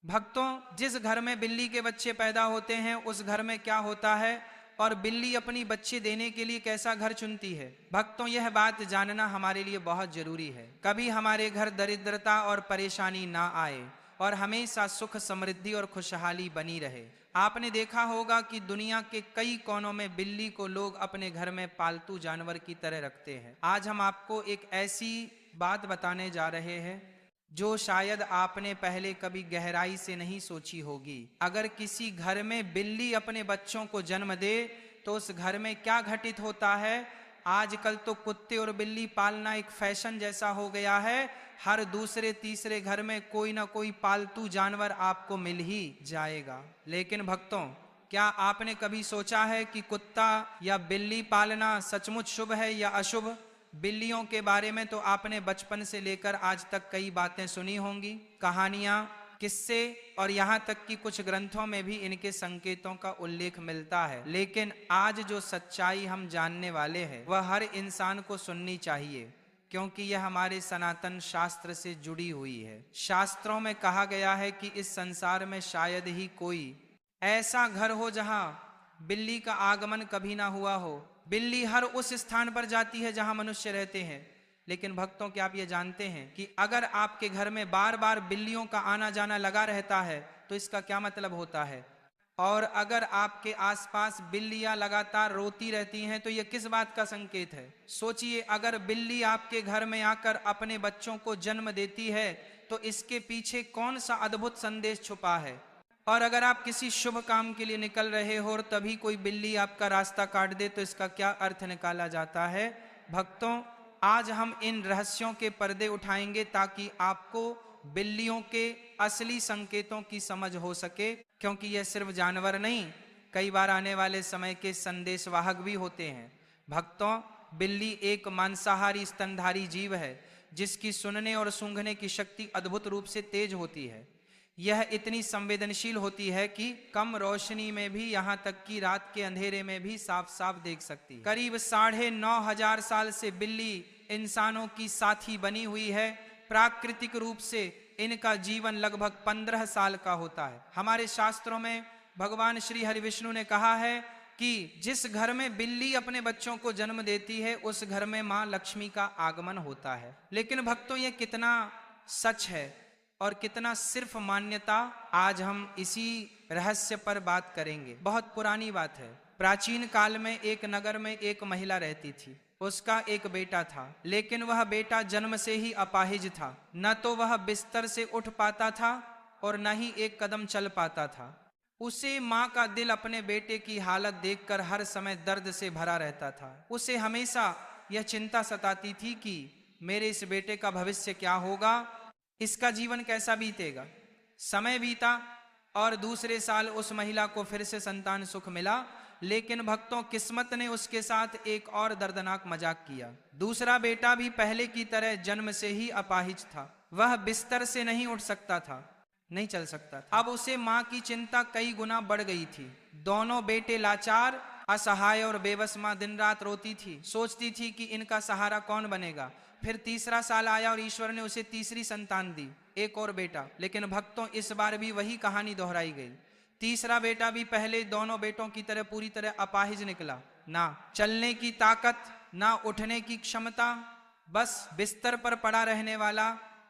भक्तों, जिस घर में बिल्ली के बच्चे पैदा होते हैं उस घर में क्या होता है और बिल्ली अपनी बच्चे देने के लिए कैसा घर चुनती है। भक्तों, यह बात जानना हमारे लिए बहुत जरूरी है। कभी हमारे घर दरिद्रता और परेशानी ना आए और हमेशा सुख समृद्धि और खुशहाली बनी रहे। आपने देखा होगा कि दुनिया के कई कोनों में बिल्ली को लोग अपने घर में पालतू जानवर की तरह रखते हैं। आज हम आपको एक ऐसी बात बताने जा रहे हैं जो शायद आपने पहले कभी गहराई से नहीं सोची होगी। अगर किसी घर में बिल्ली अपने बच्चों को जन्म दे तो उस घर में क्या घटित होता है। आजकल तो कुत्ते और बिल्ली पालना एक फैशन जैसा हो गया है। हर दूसरे तीसरे घर में कोई ना कोई पालतू जानवर आपको मिल ही जाएगा। लेकिन भक्तों, क्या आपने कभी सोचा है कि कुत्ता या बिल्ली पालना सचमुच शुभ है या अशुभ। बिल्लियों के बारे में तो आपने बचपन से लेकर आज तक कई बातें सुनी होंगी, कहानियां, किस्से और यहाँ तक कि कुछ ग्रंथों में भी इनके संकेतों का उल्लेख मिलता है। लेकिन आज जो सच्चाई हम जानने वाले हैं वह हर इंसान को सुननी चाहिए, क्योंकि यह हमारे सनातन शास्त्र से जुड़ी हुई है। शास्त्रों में कहा गया है कि इस संसार में शायद ही कोई ऐसा घर हो जहां बिल्ली का आगमन कभी ना हुआ हो। बिल्ली हर उस स्थान पर जाती है जहां मनुष्य रहते हैं। लेकिन भक्तों, क्या आप ये जानते हैं कि अगर आपके घर में बार बार बिल्लियों का आना जाना लगा रहता है तो इसका क्या मतलब होता है। और अगर आपके आसपास बिल्लियां लगातार रोती रहती हैं तो यह किस बात का संकेत है। सोचिए, अगर बिल्ली आपके घर में आकर अपने बच्चों को जन्म देती है तो इसके पीछे कौन सा अद्भुत संदेश छुपा है। और अगर आप किसी शुभ काम के लिए निकल रहे हो और तभी कोई बिल्ली आपका रास्ता काट दे तो इसका क्या अर्थ निकाला जाता है। भक्तों, आज हम इन रहस्यों के पर्दे उठाएंगे ताकि आपको बिल्लियों के असली संकेतों की समझ हो सके, क्योंकि यह सिर्फ जानवर नहीं, कई बार आने वाले समय के संदेशवाहक भी होते हैं। भक्तों, बिल्ली एक मांसाहारी स्तनधारी जीव है जिसकी सुनने और सूंघने की शक्ति अद्भुत रूप से तेज होती है। यह इतनी संवेदनशील होती है कि कम रोशनी में भी, यहाँ तक कि रात के अंधेरे में भी साफ साफ देख सकती है। करीब 9,500 साल से बिल्ली इंसानों की साथी बनी हुई है। प्राकृतिक रूप से इनका जीवन लगभग 15 साल का होता है। हमारे शास्त्रों में भगवान श्री हरि विष्णु ने कहा है कि जिस घर में बिल्ली अपने बच्चों को जन्म देती है उस घर में मां लक्ष्मी का आगमन होता है। लेकिन भक्तों, यह कितना सच है और कितना सिर्फ मान्यता, आज हम इसी रहस्य पर बात करेंगे। बहुत पुरानी बात है। प्राचीन काल में एक नगर में एक महिला रहती थी। उसका एक बेटा था, लेकिन वह बेटा जन्म से ही अपाहिज था। न तो वह बिस्तर से उठ पाता था और न ही एक कदम चल पाता था। उसे माँ का दिल अपने बेटे की हालत देखकर हर समय दर्द से भरा रहता था। उसे हमेशा यह चिंता सताती थी कि मेरे इस बेटे का भविष्य क्या होगा, इसका जीवन कैसा बीतेगा। समय बीता और दूसरे साल उस महिला को फिर से संतान सुख मिला। लेकिन भक्तों, किस्मत ने उसके साथ एक और दर्दनाक मजाक किया। दूसरा बेटा भी पहले की तरह जन्म से ही अपाहिज था। वह बिस्तर से नहीं उठ सकता था, नहीं चल सकता था। अब उसे माँ की चिंता कई गुना बढ़ गई थी। दोनों बेटे लाचार, असहाय और बेबस माँ दिन रात रोती थी। सोचती थी कि इनका सहारा कौन बनेगा। फिर तीसरा साल आया और ईश्वर ने उसे तीसरी संतान दी, एक और बेटा। लेकिन भक्तों, इस बार भी वही कहानी दोहराई गई। तीसरा बेटा भी पहले दोनों बेटों की तरह पूरी तरह अपाहिज निकला। ना चलने की ताकत, ना उठने की क्षमता, बस बिस्तर पर पड़ा रहने वाला।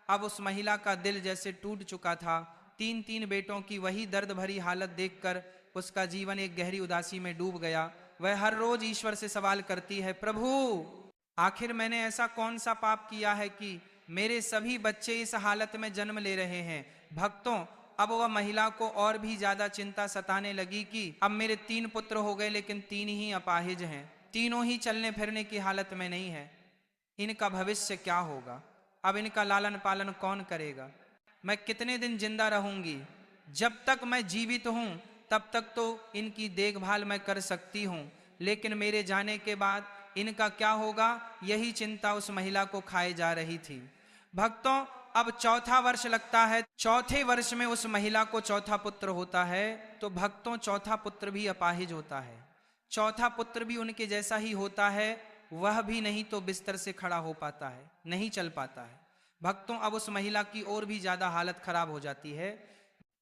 अब उस महिला का दिल जैसे टूट चुका था। 3 बेटों की वही दर्द भरी हालत देखकर उसका जीवन एक गहरी उदासी में डूब गया। वह हर रोज ईश्वर से सवाल करती है, प्रभु, आखिर मैंने ऐसा कौन सा पाप किया है कि मेरे सभी बच्चे इस हालत में जन्म ले रहे हैं। भक्तों, अब वह महिला को और भी ज्यादा चिंता सताने लगी कि अब मेरे 3 पुत्र हो गए लेकिन 3 ही अपाहिज हैं। तीनों ही चलने फिरने की हालत में नहीं है। इनका भविष्य क्या होगा। अब इनका लालन पालन कौन करेगा। मैं कितने दिन जिंदा रहूंगी। जब तक मैं जीवित हूं तब तक तो इनकी देखभाल मैं कर सकती हूं, लेकिन मेरे जाने के बाद इनका क्या होगा, यही चिंता उस महिला को खाए जा रही थी। भक्तों, अब चौथा वर्ष लगता है। चौथे वर्ष में उस महिला को चौथा पुत्र होता है। तो भक्तों, चौथा पुत्र भी अपाहिज होता है। चौथा पुत्र भी उनके जैसा ही होता है। वह भी नहीं तो बिस्तर से खड़ा हो पाता है, नहीं चल पाता है। भक्तों, अब उस महिला की और भी ज्यादा हालत खराब हो जाती है।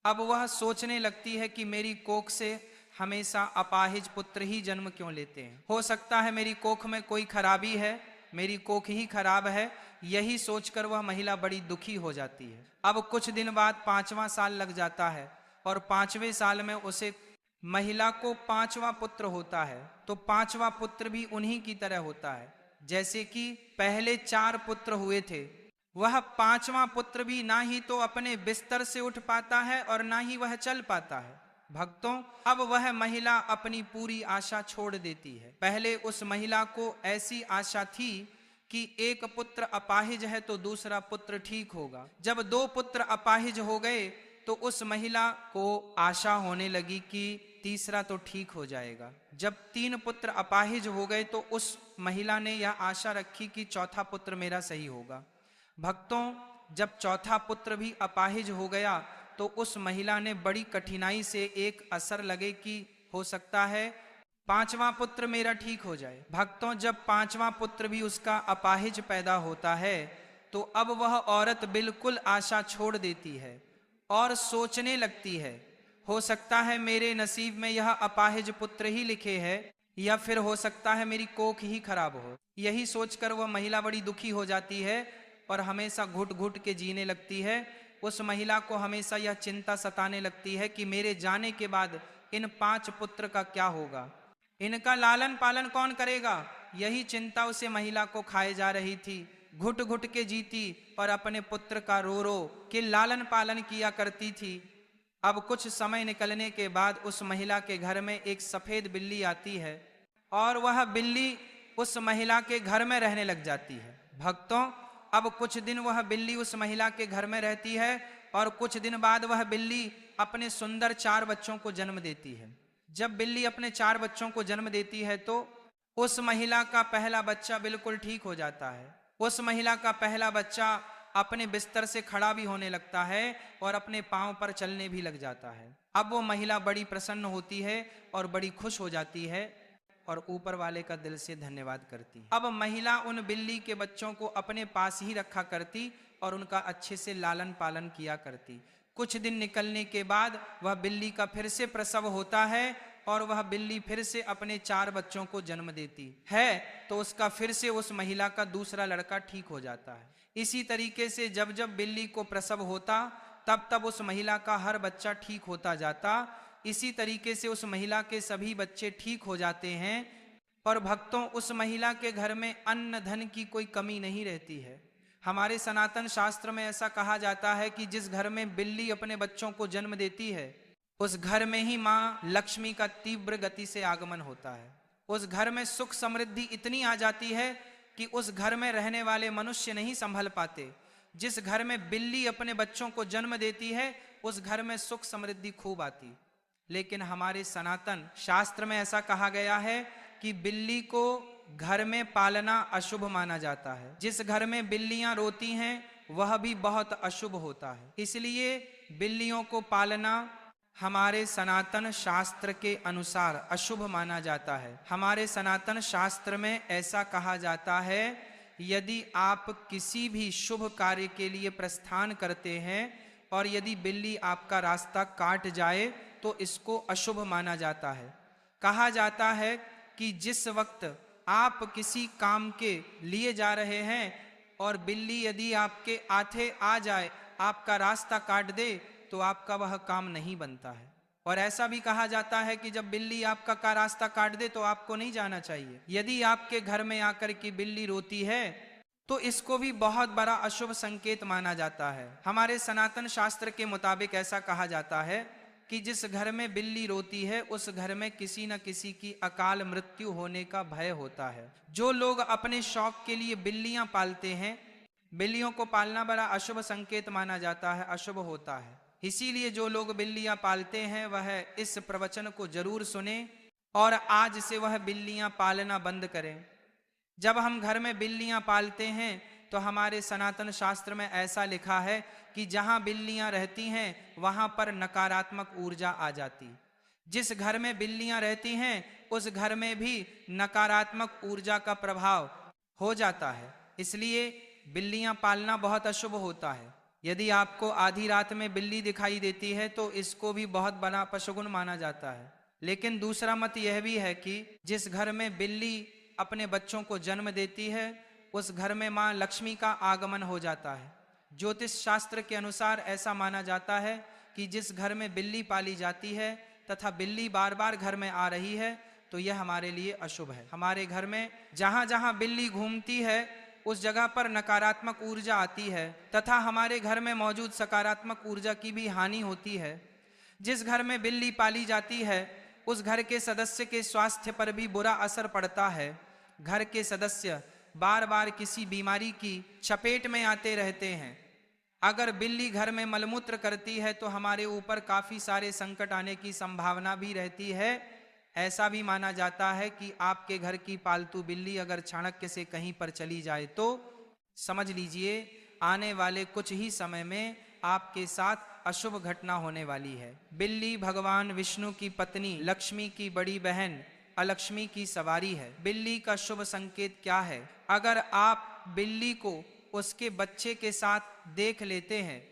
अब वह सोचने लगती है कि मेरी कोख से हमेशा अपाहिज पुत्र ही जन्म क्यों लेते हैं, हो सकता है मेरी कोख में कोई खराबी है, मेरी कोख ही खराब है। यही सोचकर वह महिला बड़ी दुखी हो जाती है। अब कुछ दिन बाद 5वां साल लग जाता है और 5वें साल में उसे महिला को 5वां पुत्र होता है। तो 5वां पुत्र भी उन्हीं की तरह होता है जैसे कि पहले 4 पुत्र हुए थे। वह 5वां पुत्र भी ना ही तो अपने बिस्तर से उठ पाता है और ना ही वह चल पाता है। भक्तों, अब वह महिला अपनी पूरी आशा छोड़ देती है। पहले उस महिला को ऐसी आशा थी कि एक पुत्र अपाहिज है तो दूसरा पुत्र ठीक होगा। जब 2 पुत्र अपाहिज हो गए तो उस महिला को आशा होने लगी कि तीसरा तो ठीक हो जाएगा। जब 3 पुत्र अपाहिज हो गए तो उस महिला ने यह आशा रखी कि चौथा पुत्र मेरा सही होगा। भक्तों, जब चौथा पुत्र भी अपाहिज हो गया तो उस महिला ने बड़ी कठिनाई से एक असर लगे कि हो सकता है 5वां पुत्र मेरा ठीक हो जाए। भक्तों, जब 5वां पुत्र भी उसका अपाहिज पैदा होता है तो अब वह औरत बिल्कुल आशा छोड़ देती है और सोचने लगती है, हो सकता है मेरे नसीब में यह अपाहिज पुत्र ही लिखे है या फिर हो सकता है मेरी कोख ही खराब हो। यही सोचकर वह महिला बड़ी दुखी हो जाती है और हमेशा घुट घुट के जीने लगती है। उस महिला को हमेशा यह चिंता सताने लगती है कि मेरे जाने के बाद इन 5 पुत्र का क्या होगा, इनका लालन पालन कौन करेगा। यही चिंता उसे महिला को खाए जा रही थी। घुट घुट के जीती और अपने पुत्र का रो रो के लालन पालन किया करती थी। अब कुछ समय निकलने के बाद उस महिला के घर में एक सफेद बिल्ली आती है और वह बिल्ली उस महिला के घर में रहने लग जाती है। भक्तों, अब कुछ दिन वह बिल्ली उस महिला के घर में रहती है और कुछ दिन बाद वह बिल्ली अपने सुंदर 4 बच्चों को जन्म देती है। जब बिल्ली अपने 4 बच्चों को जन्म देती है तो उस महिला का पहला बच्चा बिल्कुल ठीक हो जाता है। उस महिला का पहला बच्चा अपने बिस्तर से खड़ा भी होने लगता है और अपने पांव पर चलने भी लग जाता है। अब वो महिला बड़ी प्रसन्न होती है और बड़ी खुश हो जाती है और ऊपर वाले का दिल से धन्यवाद करती। अब महिला उन बिल्ली के बच्चों को अपने पास ही रखा करती और उनका अच्छे से लालन पालन किया करती। कुछ दिन निकलने के बाद वह बिल्ली का फिर से प्रसव होता है और वह बिल्ली फिर से अपने 4 बच्चों को जन्म देती है तो उसका फिर से उस महिला का दूसरा लड़का ठीक हो जाता है। इसी तरीके से जब जब बिल्ली को प्रसव होता तब तब उस महिला का हर बच्चा ठीक होता जाता। इसी तरीके से उस महिला के सभी बच्चे ठीक हो जाते हैं। पर भक्तों, उस महिला के घर में अन्न धन की कोई कमी नहीं रहती है। हमारे सनातन शास्त्र में ऐसा कहा जाता है कि जिस घर में बिल्ली अपने बच्चों को जन्म देती है उस घर में ही माँ लक्ष्मी का तीव्र गति से आगमन होता है। उस घर में सुख समृद्धि इतनी आ जाती है कि उस घर में रहने वाले मनुष्य नहीं संभल पाते। जिस घर में बिल्ली अपने बच्चों को जन्म देती है उस घर में सुख समृद्धि खूब आती। लेकिन हमारे सनातन शास्त्र में ऐसा कहा गया है कि बिल्ली को घर में पालना अशुभ माना जाता है। जिस घर में बिल्लियां रोती हैं वह भी बहुत अशुभ होता है। इसलिए बिल्लियों को पालना हमारे सनातन शास्त्र के अनुसार अशुभ माना जाता है। हमारे सनातन शास्त्र में ऐसा कहा जाता है, यदि आप किसी भी शुभ कार्य के लिए प्रस्थान करते हैं और यदि बिल्ली आपका रास्ता काट जाए तो इसको अशुभ माना जाता है। कहा जाता है कि जिस वक्त आप किसी काम के लिए जा रहे हैं और बिल्ली यदि आपके आथे आ जाए, आपका रास्ता काट दे, तो आपका वह काम नहीं बनता है। और ऐसा भी कहा जाता है कि जब बिल्ली आपका का रास्ता काट दे तो आपको नहीं जाना चाहिए। यदि आपके घर में आकर के बिल्ली रोती है तो इसको भी बहुत बड़ा अशुभ संकेत माना जाता है। हमारे सनातन शास्त्र के मुताबिक ऐसा कहा जाता है कि जिस घर में बिल्ली रोती है उस घर में किसी न किसी की अकाल मृत्यु होने का भय होता है। जो लोग अपने शौक के लिए बिल्लियां पालते हैं, बिल्लियों को पालना बड़ा अशुभ संकेत माना जाता है, अशुभ होता है। इसीलिए जो लोग बिल्लियां पालते हैं वह इस प्रवचन को जरूर सुने और आज से वह बिल्लियां पालना बंद करें। जब हम घर में बिल्लियां पालते हैं तो हमारे सनातन शास्त्र में ऐसा लिखा है कि जहां बिल्लियां रहती हैं वहां पर नकारात्मक ऊर्जा आ जाती। जिस घर में बिल्लियां रहती हैं उस घर में भी नकारात्मक ऊर्जा का प्रभाव हो जाता है। इसलिए बिल्लियां पालना बहुत अशुभ होता है। यदि आपको आधी रात में बिल्ली दिखाई देती है तो इसको भी बहुत बड़ा अपशगुन माना जाता है। लेकिन दूसरा मत यह भी है कि जिस घर में बिल्ली अपने बच्चों को जन्म देती है उस घर में माँ लक्ष्मी का आगमन हो जाता है। ज्योतिष शास्त्र के अनुसार ऐसा माना जाता है कि जिस घर में बिल्ली पाली जाती है तथा बिल्ली बार बार घर में आ रही है तो यह हमारे लिए अशुभ है। हमारे घर में जहां जहां बिल्ली घूमती है उस जगह पर नकारात्मक ऊर्जा आती है तथा हमारे घर में मौजूद सकारात्मक ऊर्जा की भी हानि होती है। जिस घर में बिल्ली पाली जाती है उस घर के सदस्य के स्वास्थ्य पर भी बुरा असर पड़ता है। घर के सदस्य बार बार किसी बीमारी की चपेट में आते रहते हैं। अगर बिल्ली घर में मलमूत्र करती है तो हमारे ऊपर काफी सारे संकट आने की संभावना भी रहती है। ऐसा भी माना जाता है कि आपके घर की पालतू बिल्ली अगर चाणक्य से कहीं पर चली जाए तो समझ लीजिए आने वाले कुछ ही समय में आपके साथ अशुभ घटना होने वाली है। बिल्ली भगवान विष्णु की पत्नी लक्ष्मी की बड़ी बहन अलक्ष्मी की सवारी है। बिल्ली का शुभ संकेत क्या है? अगर आप बिल्ली को उसके बच्चे के साथ देख लेते हैं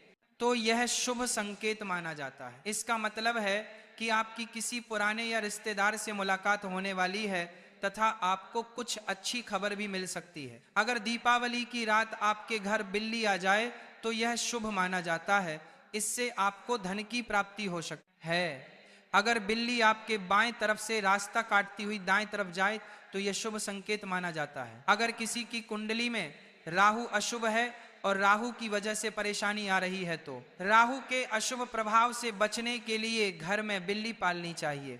तो यह शुभ संकेत माना जाता है। इसका मतलब है कि आपकी किसी पुराने या रिश्तेदार से मुलाकात होने वाली है तथा आपको कुछ अच्छी खबर भी मिल सकती है। अगर दीपावली की रात आपके घर बिल्ली आ जाए तो यह शुभ माना जाता है। इससे आपको धन की प्राप्ति हो सकती है। अगर बिल्ली आपके बाएं तरफ से रास्ता काटती हुई दाएं तरफ जाए तो यह शुभ संकेत माना जाता है। अगर किसी की कुंडली में राहु अशुभ है और राहु की वजह से परेशानी आ रही है तो राहु के अशुभ प्रभाव से बचने के लिए घर में बिल्ली पालनी चाहिए,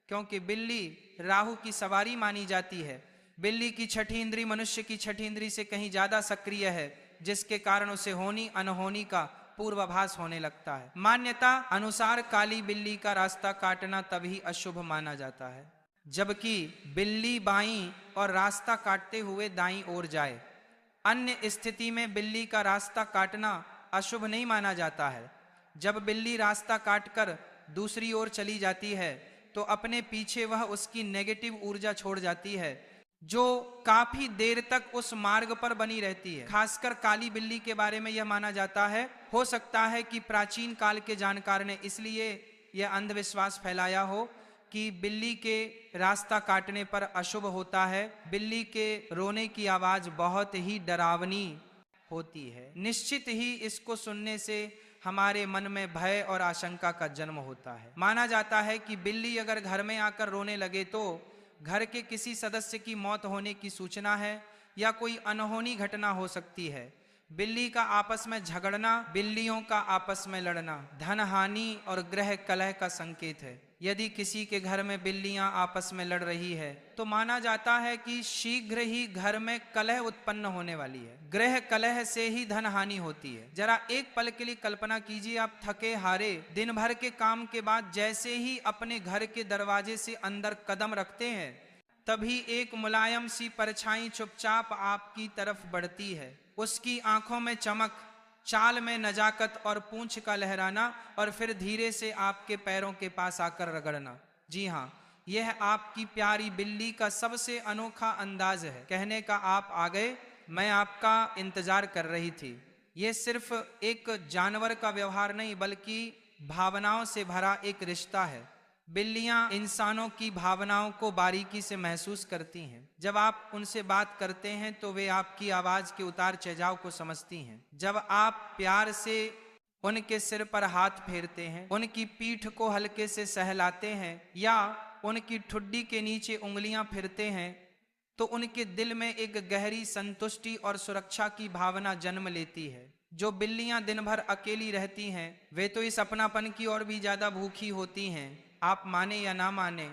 क्योंकि बिल्ली राहु की सवारी मानी जाती है। बिल्ली की छठी इंद्री मनुष्य की छठी इंद्री से कहीं ज्यादा सक्रिय है, जिसके कारण उसे होनी अनहोनी का पूर्वाभास होने लगता है। मान्यता अनुसार काली बिल्ली का रास्ता काटना तभी अशुभ माना जाता है जबकि बिल्ली बाईं और रास्ता काटते हुए दाईं ओर जाए। अन्य स्थिति में बिल्ली का रास्ता काटना अशुभ नहीं माना जाता है। जब बिल्ली रास्ता काटकर दूसरी ओर चली जाती है तो अपने पीछे वह उसकी नेगेटिव ऊर्जा छोड़ जाती है जो काफी देर तक उस मार्ग पर बनी रहती है। खासकर काली बिल्ली के बारे में यह माना जाता है, हो सकता है कि प्राचीन काल के जानकार ने इसलिए यह अंधविश्वास फैलाया हो कि बिल्ली के रास्ता काटने पर अशुभ होता है। बिल्ली के रोने की आवाज बहुत ही डरावनी होती है। निश्चित ही इसको सुनने से हमारे मन में भय और आशंका का जन्म होता है। माना जाता है कि बिल्ली अगर घर में आकर रोने लगे तो घर के किसी सदस्य की मौत होने की सूचना है या कोई अनहोनी घटना हो सकती है। बिल्ली का आपस में झगड़ना, बिल्लियों का आपस में लड़ना धन हानि और गृह कलह का संकेत है। यदि किसी के घर में बिल्लियां आपस में लड़ रही है तो माना जाता है कि शीघ्र ही घर में कलह उत्पन्न होने वाली है। गृह कलह से ही धन हानि होती है। जरा एक पल के लिए कल्पना कीजिए, आप थके हारे दिन भर के काम के बाद जैसे ही अपने घर के दरवाजे से अंदर कदम रखते हैं तभी एक मुलायम सी परछाई चुपचाप आपकी तरफ बढ़ती है। उसकी आंखों में चमक, चाल में नजाकत और पूंछ का लहराना और फिर धीरे से आपके पैरों के पास आकर रगड़ना। जी हाँ, यह आपकी प्यारी बिल्ली का सबसे अनोखा अंदाज है। कहने का आप आ गए, मैं आपका इंतजार कर रही थी। यह सिर्फ एक जानवर का व्यवहार नहीं बल्कि भावनाओं से भरा एक रिश्ता है। बिल्लियां इंसानों की भावनाओं को बारीकी से महसूस करती हैं। जब आप उनसे बात करते हैं तो वे आपकी आवाज के उतार चढ़ाव को समझती हैं। जब आप प्यार से उनके सिर पर हाथ फेरते हैं, उनकी पीठ को हल्के से सहलाते हैं या उनकी ठुड्डी के नीचे उंगलियां फिरते हैं तो उनके दिल में एक गहरी संतुष्टि और सुरक्षा की भावना जन्म लेती है। जो बिल्लियां दिन भर अकेली रहती हैं वे तो इस अपनापन की और भी ज्यादा भूखी होती हैं। आप माने या ना माने,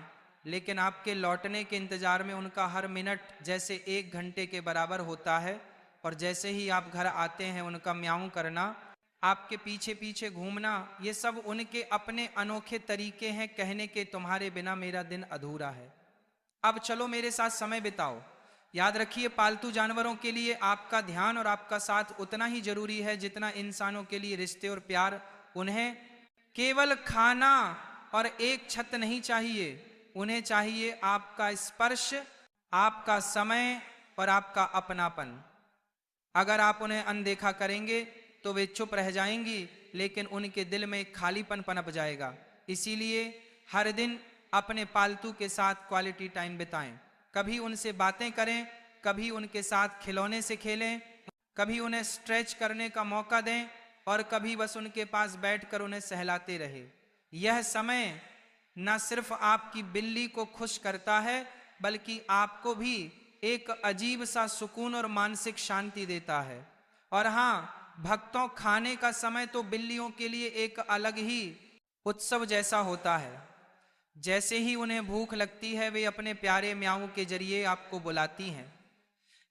लेकिन आपके लौटने के इंतजार में उनका हर मिनट जैसे 1 घंटे के बराबर होता है। और जैसे ही आप घर आते हैं उनका म्याऊं करना, आपके पीछे पीछे घूमना, ये सब उनके अपने अनोखे तरीके हैं कहने के तुम्हारे बिना मेरा दिन अधूरा है। अब चलो मेरे साथ समय बिताओ। याद रखिए, पालतू जानवरों के लिए आपका ध्यान और आपका साथ उतना ही जरूरी है जितना इंसानों के लिए रिश्ते और प्यार। उन्हें केवल खाना और एक छत नहीं चाहिए, उन्हें चाहिए आपका स्पर्श, आपका समय और आपका अपनापन। अगर आप उन्हें अनदेखा करेंगे तो वे चुप रह जाएंगी, लेकिन उनके दिल में एक खालीपन पनप जाएगा। इसीलिए हर दिन अपने पालतू के साथ क्वालिटी टाइम बिताएं। कभी उनसे बातें करें, कभी उनके साथ खिलौने से खेलें, कभी उन्हें स्ट्रेच करने का मौका दें और कभी बस उनके पास बैठकर उन्हें सहलाते रहे। यह समय न सिर्फ आपकी बिल्ली को खुश करता है, बल्कि आपको भी एक अजीब सा सुकून और मानसिक शांति देता है। और हाँ भक्तों, खाने का समय तो बिल्लियों के लिए एक अलग ही उत्सव जैसा होता है। जैसे ही उन्हें भूख लगती है, वे अपने प्यारे म्याऊ के जरिए आपको बुलाती हैं।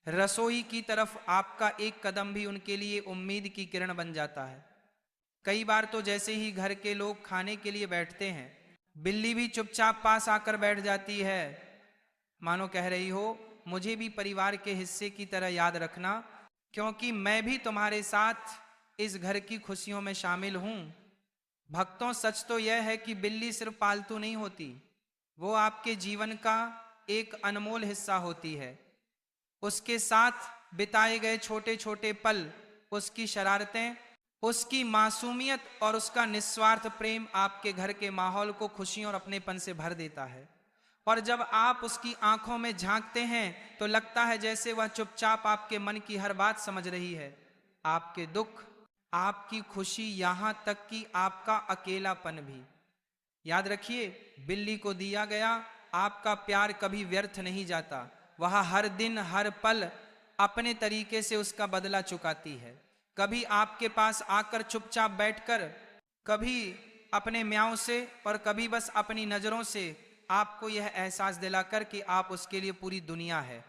रसोई की तरफ आपका एक कदम भी उनके लिए उम्मीद की किरण बन जाता है। कई बार तो जैसे ही घर के लोग खाने के लिए बैठते हैं, बिल्ली भी चुपचाप पास आकर बैठ जाती है, मानो कह रही हो, मुझे भी परिवार के हिस्से की तरह याद रखना, क्योंकि मैं भी तुम्हारे साथ इस घर की खुशियों में शामिल हूं। भक्तों, सच तो यह है कि बिल्ली सिर्फ पालतू नहीं होती, वो आपके जीवन का एक अनमोल हिस्सा होती है। उसके साथ बिताए गए छोटे छोटे पल, उसकी शरारतें, उसकी मासूमियत और उसका निस्वार्थ प्रेम आपके घर के माहौल को खुशियों और अपनेपन से भर देता है। और जब आप उसकी आंखों में झांकते हैं तो लगता है जैसे वह चुपचाप आपके मन की हर बात समझ रही है, आपके दुख, आपकी खुशी, यहां तक कि आपका अकेलापन भी। याद रखिए, बिल्ली को दिया गया आपका प्यार कभी व्यर्थ नहीं जाता। वह हर दिन हर पल अपने तरीके से उसका बदला चुकाती है। कभी आपके पास आकर चुपचाप बैठकर, कभी अपने म्याऊं से, और कभी बस अपनी नजरों से आपको यह एहसास दिलाकर कि आप उसके लिए पूरी दुनिया है।